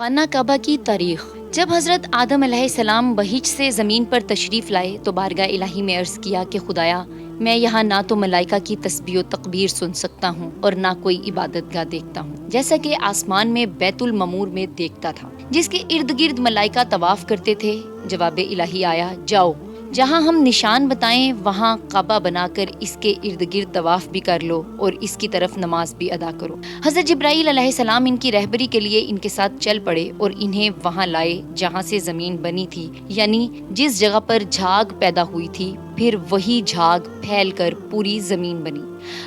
خانہ کعبہ کی تاریخ۔ جب حضرت آدم علیہ السلام بہشت سے زمین پر تشریف لائے تو بارگاہ الہی میں عرض کیا کہ خدایا، میں یہاں نہ تو ملائکہ کی تسبیح و تکبیر سن سکتا ہوں اور نہ کوئی عبادت گاہ دیکھتا ہوں، جیسا کہ آسمان میں بیت المعمور میں دیکھتا تھا جس کے ارد گرد ملائکہ طواف کرتے تھے۔ جواب الہی آیا، جاؤ، جہاں ہم نشان بتائیں وہاں کعبہ بنا کر اس کے ارد گرد طواف بھی کر لو اور اس کی طرف نماز بھی ادا کرو۔ حضرت جبرائیل علیہ السلام ان کی رہبری کے لیے ان کے ساتھ چل پڑے اور انہیں وہاں لائے جہاں سے زمین بنی تھی، یعنی جس جگہ پر جھاگ پیدا ہوئی تھی، پھر وہی جھاگ پھیل کر پوری زمین بنی۔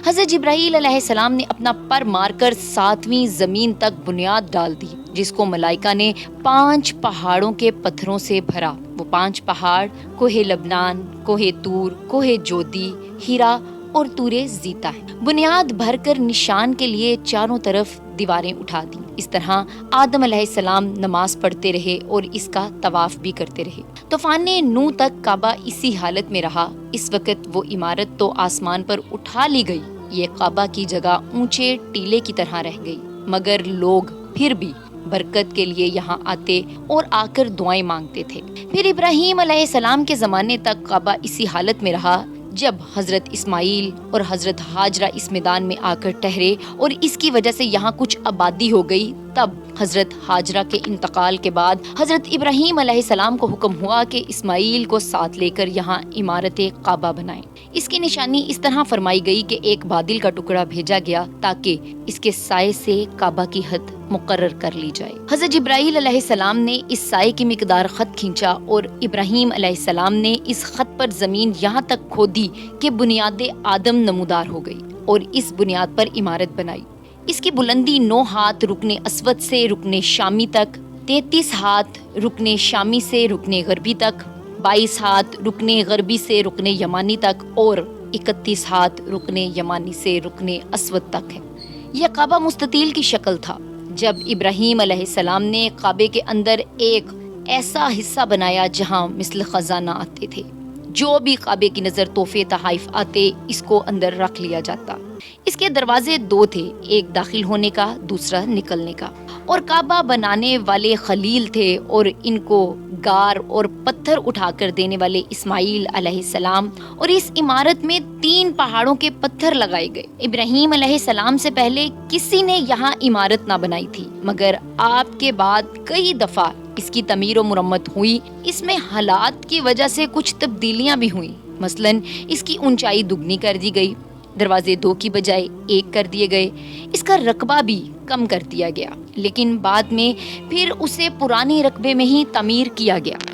حضرت جبرائیل علیہ السلام نے اپنا پر مار کر 7ویں زمین تک بنیاد ڈال دی، جس کو ملائکہ نے 5 پہاڑوں کے پتھروں سے بھرا۔ وہ 5 پہاڑ کوہ لبنان، کوہ طور، کوہ جودی، ہیرا اور طور زیتا ہے۔ بنیاد بھر کر نشان کے لیے چاروں طرف دیواریں اٹھا دیں۔ اس طرح آدم علیہ السلام نماز پڑھتے رہے اور اس کا طواف بھی کرتے رہے۔ طوفان نوح تک کعبہ اسی حالت میں رہا۔ اس وقت وہ عمارت تو آسمان پر اٹھا لی گئی، یہ کعبہ کی جگہ اونچے ٹیلے کی طرح رہ گئی، مگر لوگ پھر بھی برکت کے لیے یہاں آتے اور آ کر دعائیں مانگتے تھے۔ پھر ابراہیم علیہ السلام کے زمانے تک کعبہ اسی حالت میں رہا۔ جب حضرت اسماعیل اور حضرت ہاجرہ اس میدان میں آ کر ٹھہرے اور اس کی وجہ سے یہاں کچھ آبادی ہو گئی، تب حضرت ہاجرہ کے انتقال کے بعد حضرت ابراہیم علیہ السلام کو حکم ہوا کہ اسماعیل کو ساتھ لے کر یہاں عمارت کعبہ بنائیں۔ اس کی نشانی اس طرح فرمائی گئی کہ ایک بادل کا ٹکڑا بھیجا گیا تاکہ اس کے سائے سے کعبہ کی حد مقرر کر لی جائے۔ حضرت جبرائیل علیہ السلام نے اس سائے کی مقدار خط کھینچا اور ابراہیم علیہ السلام نے اس خط پر زمین یہاں تک کھودی کہ بنیاد آدم نمودار ہو گئی اور اس بنیاد پر عمارت بنائی۔ اس کی بلندی 9 ہاتھ رکن اسود سے رکن شامی تک، 33 ہاتھ رکن شامی سے رکن غربی تک، 22 ہاتھ رکن غربی سے رکن یمانی تک اور 31 ہاتھ رکن یمانی سے رکن اسود تک ہے۔ یہ کعبہ مستطیل کی شکل تھا۔ جب ابراہیم علیہ السلام نے کعبے کے اندر ایک ایسا حصہ بنایا جہاں مثل خزانہ آتے تھے، جو بھی کعبے کی نظر تحفے تحائف آتے اس کو اندر رکھ لیا جاتا۔ اس کے دروازے 2 تھے، ایک داخل ہونے کا، دوسرا نکلنے کا، اور کعبہ بنانے والے خلیل تھے اور ان کو گار اور پتھر اٹھا کر دینے والے اسماعیل علیہ السلام، اور اس عمارت میں 3 پہاڑوں کے پتھر لگائے گئے۔ ابراہیم علیہ السلام سے پہلے کسی نے یہاں عمارت نہ بنائی تھی، مگر آپ کے بعد کئی دفعہ اس کی تعمیر و مرمت ہوئی۔ اس میں حالات کی وجہ سے کچھ تبدیلیاں بھی ہوئیں، مثلاً اس کی اونچائی دگنی کر دی گئی، دروازے 2 کی بجائے 1 کر دیے گئے، اس کا رقبہ بھی کم کر دیا گیا، لیکن بعد میں پھر اسے پرانے رقبے میں ہی تعمیر کیا گیا۔